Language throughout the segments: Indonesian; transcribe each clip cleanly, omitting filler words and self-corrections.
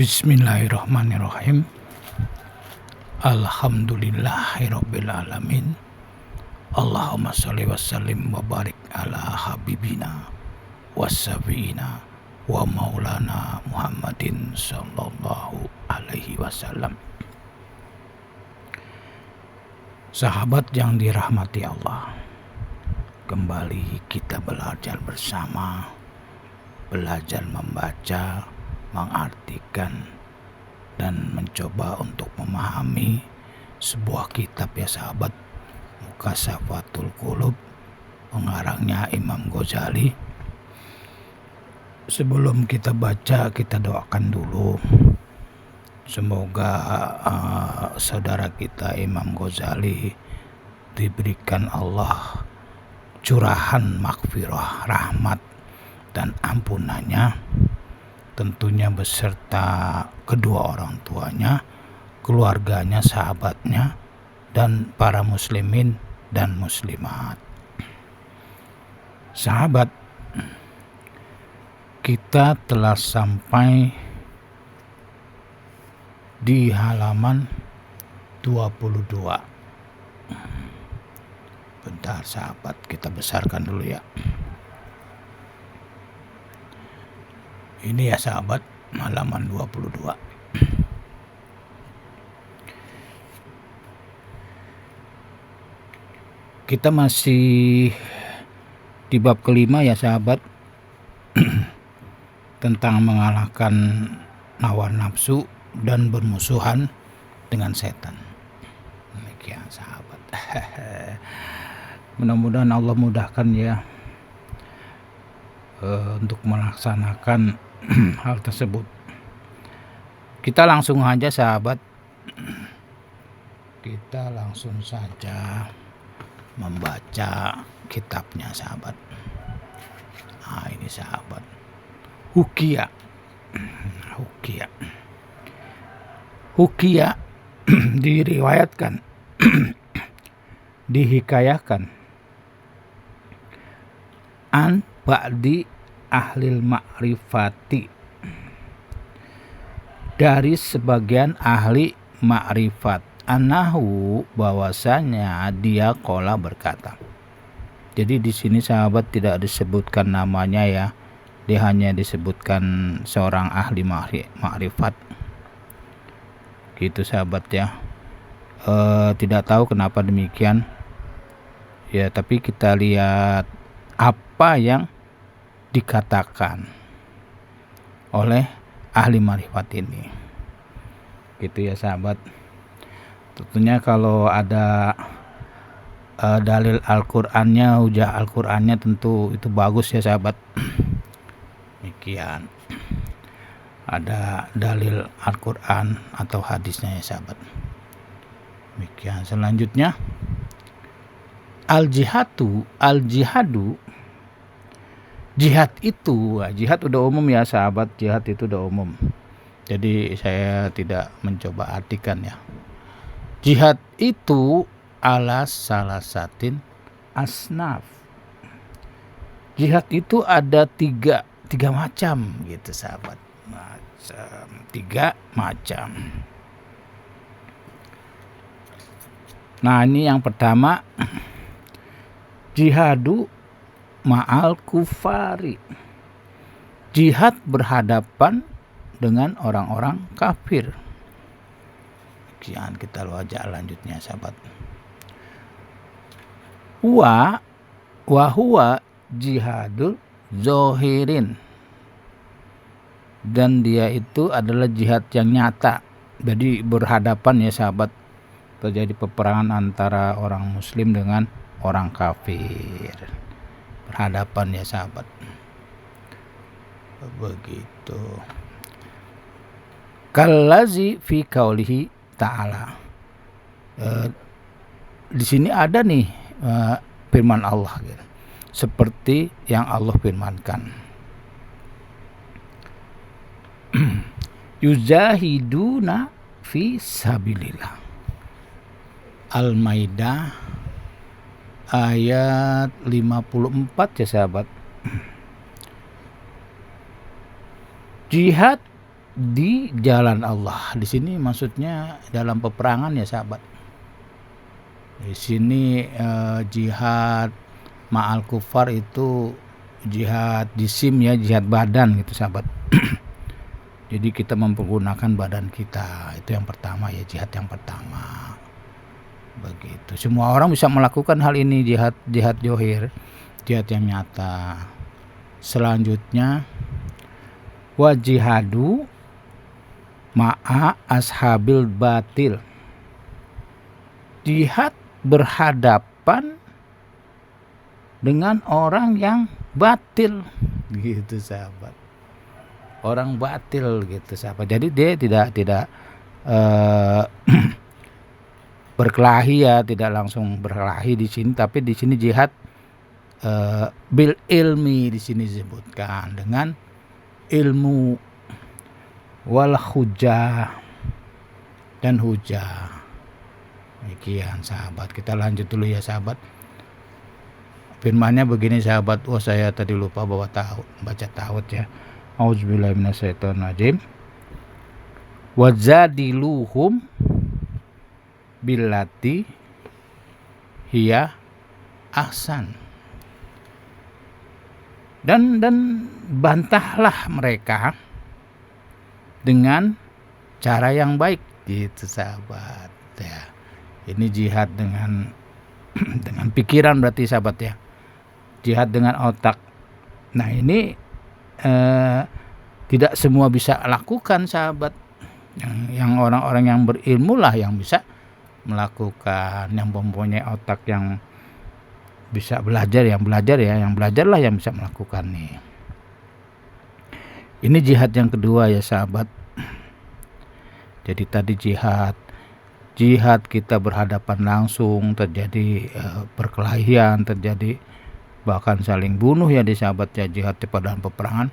Bismillahirrahmanirrahim. Alhamdulillahirabbil alamin. Allahumma shalli wa sallim wa barik ala habibina wassafiina wa maulana Muhammadin sallallahu alaihi wasallam. Sahabat yang dirahmati Allah, kembali kita belajar bersama, belajar membaca, mengartikan dan mencoba untuk memahami sebuah kitab ya sahabat, Mukashafatul Qulub, pengarangnya Imam Ghazali. Sebelum kita baca, kita doakan dulu. Semoga saudara kita Imam Ghazali diberikan Allah curahan maghfirah, rahmat dan ampunannya, tentunya beserta kedua orang tuanya, keluarganya, sahabatnya, dan para muslimin dan muslimat. Sahabat, kita telah sampai di halaman 22. Bentar sahabat, kita besarkan dulu ya. Ini ya sahabat, halaman 22. Kita masih di bab kelima ya sahabat, tentang mengalahkan hawa nafsu dan bermusuhan dengan setan. Demikian sahabat. Mudah-mudahan Allah mudahkan ya untuk melaksanakan hal tersebut. Kita langsung aja sahabat, kita langsung saja membaca kitabnya sahabat. Nah ini sahabat, Hukia diriwayatkan dihikayahkan an ba'di ahlil ma'rifati, dari sebagian ahli ma'rifat, anahu, bahwasanya dia qala berkata. Jadi di sini sahabat tidak disebutkan namanya ya, dia hanya disebutkan seorang ahli ma'rifat gitu sahabat ya. Tidak tahu kenapa demikian ya, tapi kita lihat apa yang dikatakan oleh ahli ma'rifat ini gitu ya sahabat. Tentunya kalau ada dalil Al-Qur'annya, hujah Al-Qur'annya, tentu itu bagus ya sahabat. Demikian, ada dalil Al-Qur'an atau hadisnya ya sahabat. Demikian. Selanjutnya, al-jihadu, jihad itu, jihad udah umum ya sahabat, jihad itu udah umum. Jadi saya tidak mencoba artikan ya. Jihad itu ala salasatin asnaf. Jihad itu ada tiga macam gitu sahabat. Tiga macam. Nah ini yang pertama, jihadu ma'al kufari, jihad berhadapan dengan orang-orang kafir. Sekian, kita baca lanjutnya sahabat. Wa huwa jihadul zohirin, dan dia itu adalah jihad yang nyata. Jadi berhadapan ya sahabat, terjadi peperangan antara orang muslim dengan orang kafir, berhadapan ya sahabat. Begitu. Kallazi fi qaulihi ta'ala. Di sini ada nih firman Allah gitu, seperti yang Allah firmankan. Yuzahiduna fi sabilillah. Al-Maidah ayat 54 ya sahabat. Jihad di jalan Allah. Di sini maksudnya dalam peperangan ya sahabat. Di sini jihad ma'al kufar itu jihad jisim ya, jihad badan gitu sahabat. Jadi kita mempergunakan badan kita, itu yang pertama ya, jihad yang pertama. Begitu. Semua orang bisa melakukan hal ini, jihad johir, jihad yang nyata. Selanjutnya wajihadu ma'a ashabil batil. Jihad berhadapan dengan orang yang batil gitu sahabat. Orang batil gitu sahabat. Jadi dia tidak berkelahi ya, tidak langsung berkelahi di sini, tapi di sini jihad bil ilmi di sini disebutkan dengan ilmu wal hujah dan hujah. Demikian sahabat. Kita lanjut dulu ya sahabat. Firmannya begini sahabat. Saya tadi lupa bawa baca ta'awudz ya. Auzubillahi minasyaitonirrajim. Wazadiluhum billati hiya ahsan. Dan bantahlah mereka dengan cara yang baik gitu sahabat ya. Ini jihad dengan dengan pikiran berarti sahabat ya. Jihad dengan otak. Nah ini tidak semua bisa lakukan sahabat. Yang orang-orang yang berilmu lah yang bisa melakukan, yang mempunyai otak yang bisa belajar, yang belajarlah yang bisa melakukan nih. Ini jihad yang kedua ya sahabat. Jadi tadi jihad kita berhadapan langsung, terjadi perkelahian, terjadi bahkan saling bunuh ya di sahabat ya, jihad pada peperangan.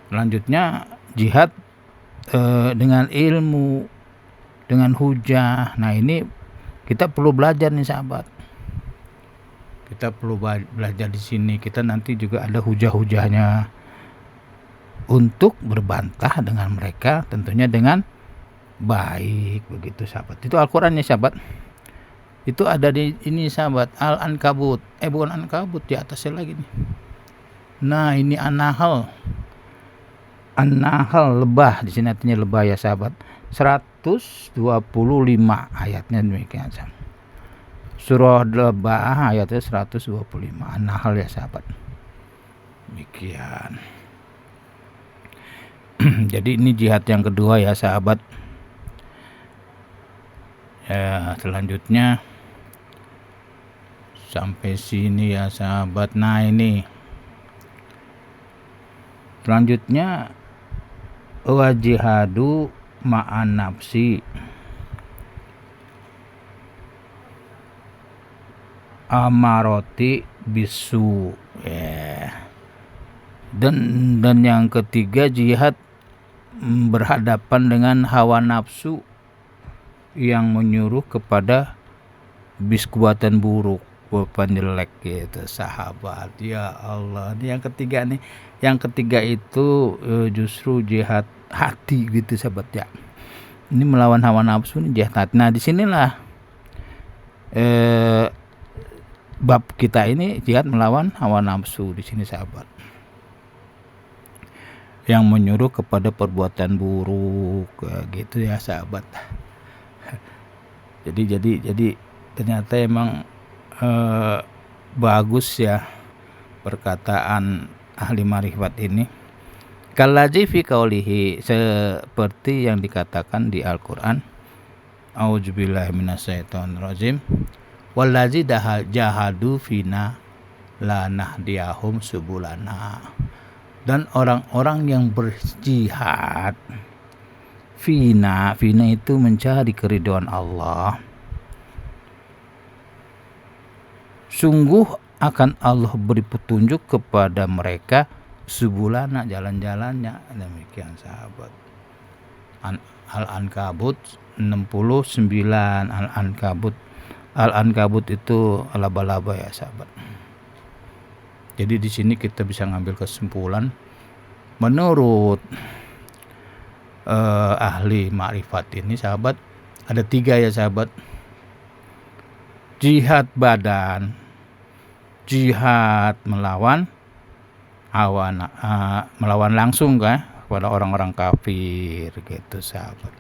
Selanjutnya jihad dengan ilmu, dengan hujah. Nah ini kita perlu belajar nih sahabat. Kita perlu belajar di sini. Kita nanti juga ada hujah-hujahnya untuk berbantah dengan mereka, tentunya dengan baik begitu sahabat. Itu Al-Qur'an ya sahabat. Itu ada di ini sahabat, Al-Ankabut. Bukan Ankabut, di atasnya lagi nih. Nah, ini An-Nahl. An-Nahl lebah, di sini artinya lebah ya sahabat. 125 ayatnya demikian sahabat. Surah lebah ayatnya 125. An-Nahl ya sahabat. Demikian. Jadi ini jihad yang kedua ya sahabat. Ya, selanjutnya sampai sini ya sahabat. Nah ini selanjutnya wajihadu ma'an nafsi amaroti bisu ya. Dan yang ketiga jihad berhadapan dengan hawa nafsu yang menyuruh kepada biskuatan buruk, buatan jelek gitu sahabat. Ya Allah, ini yang ketiga nih. Yang ketiga itu justru jihad hati gitu sahabat ya. Ini melawan hawa nafsu, ini jihad hati. Nah disinilah bab kita ini jihad melawan hawa nafsu di sini sahabat. Yang menyuruh kepada perbuatan buruk gitu ya sahabat. Jadi ternyata emang bagus ya perkataan ahli ma'rifat ini. Kallazi fi qaulihi, seperti yang dikatakan di Al-Qur'an. A'udzubillahi minasyaitonirrajim. Wallazi jahadu fina lanahdiyahum subulana. Dan orang-orang yang berjihad Fina itu mencari keridhaan Allah. Sungguh akan Allah beri petunjuk kepada mereka subulana, jalan-jalannya. Demikian sahabat. Al-Ankabut 69. Al-Ankabut itu laba-laba ya sahabat. Jadi di sini kita bisa ngambil kesimpulan Menurut ahli ma'rifat ini sahabat, ada 3 ya sahabat. Jihad badan, jihad melawan hawa, melawan langsung kan kepada orang-orang kafir gitu sahabat.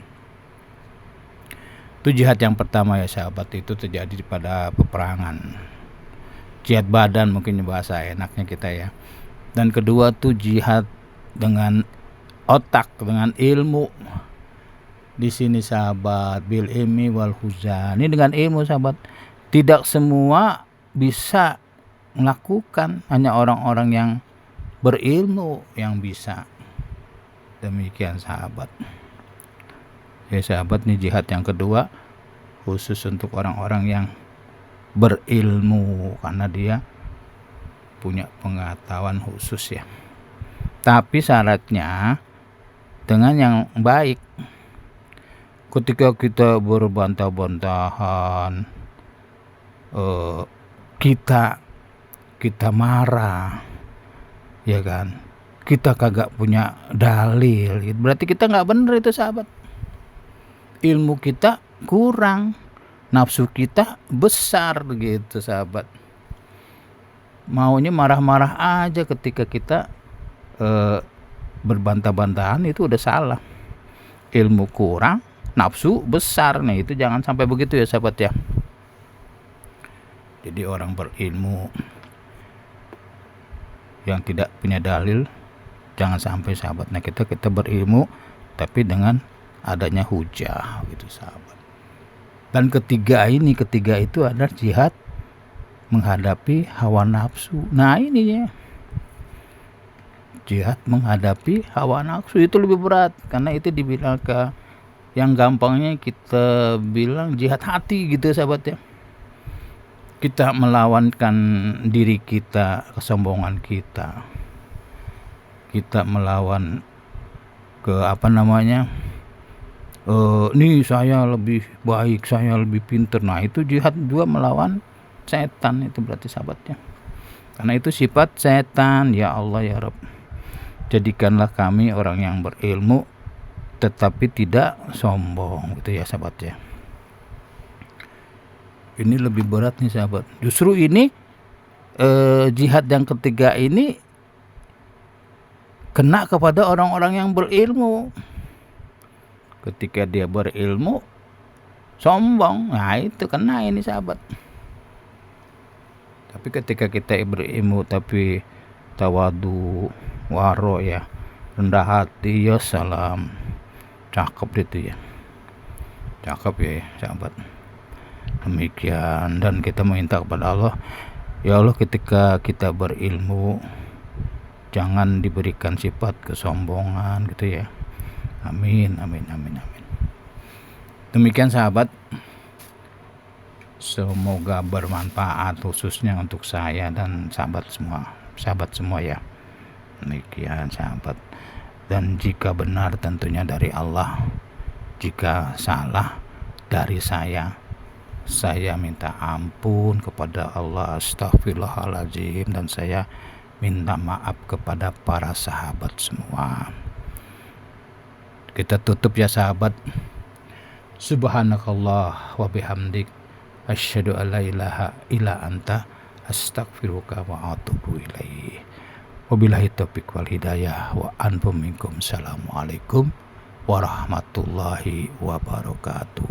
Itu jihad yang pertama ya sahabat, itu terjadi pada peperangan. Jihad badan mungkin bahasa enaknya kita ya. Dan kedua tuh jihad dengan otak, dengan ilmu. Di sini sahabat, bil ilmi wal huzan. Ini dengan ilmu sahabat. Tidak semua bisa melakukan, hanya orang-orang yang berilmu yang bisa. Demikian sahabat. Ya sahabat, nih jihad yang kedua khusus untuk orang-orang yang berilmu karena dia punya pengetahuan khusus ya. Tapi syaratnya dengan yang baik. Ketika kita berbantah-bantahan, kita marah, ya kan? Kita kagak punya dalil, berarti kita nggak bener itu sahabat. Ilmu kita kurang, nafsu kita besar gitu sahabat. Maunya marah-marah aja ketika kita berbantah-bantahan, itu udah salah. Ilmu kurang, nafsu besar, nih itu jangan sampai begitu ya sahabat ya. Jadi orang berilmu yang tidak punya dalil jangan sampai sahabat. Nah kita berilmu tapi dengan adanya hujah gitu sahabat. Dan ketiga itu adalah jihad menghadapi hawa nafsu. Nah ini ya, jihad menghadapi hawa nafsu itu lebih berat, karena itu dibilang ke yang gampangnya kita bilang jihad hati gitu sahabat ya. Kita melawankan diri kita, kesombongan kita. Kita melawan ke nih saya lebih baik, saya lebih pintar. Nah itu jihad juga melawan setan, itu berarti sahabatnya. Karena itu sifat setan. Ya Allah ya Rabb, jadikanlah kami orang yang berilmu tetapi tidak sombong gitu ya sahabat ya. Ini lebih berat nih sahabat. Justru ini jihad yang ketiga ini kena kepada orang-orang yang berilmu. Ketika dia berilmu sombong, nah itu kena ini sahabat. Tapi ketika kita berilmu tapi tawadu, waro ya, rendah hati, ya salam, cakep itu ya, cakep ya sahabat. Demikian, dan kita minta kepada Allah, ya Allah ketika kita berilmu jangan diberikan sifat kesombongan gitu ya. Amin, amin, amin, amin. Demikian sahabat, semoga bermanfaat khususnya untuk saya dan sahabat semua ya. Demikian sahabat. Dan jika benar tentunya dari Allah, jika salah dari saya minta ampun kepada Allah, astagfirullahaladzim, dan saya minta maaf kepada para sahabat semua. Kita tutup ya sahabat. Subhanakallah wa bihamdik, asyhadu an la ilaha illa anta, astaghfiruka wa atubu ilaih. Wabillahi taufiq wal hidayah wa antum minkum. Assalamualaikum warahmatullahi wabarakatuh.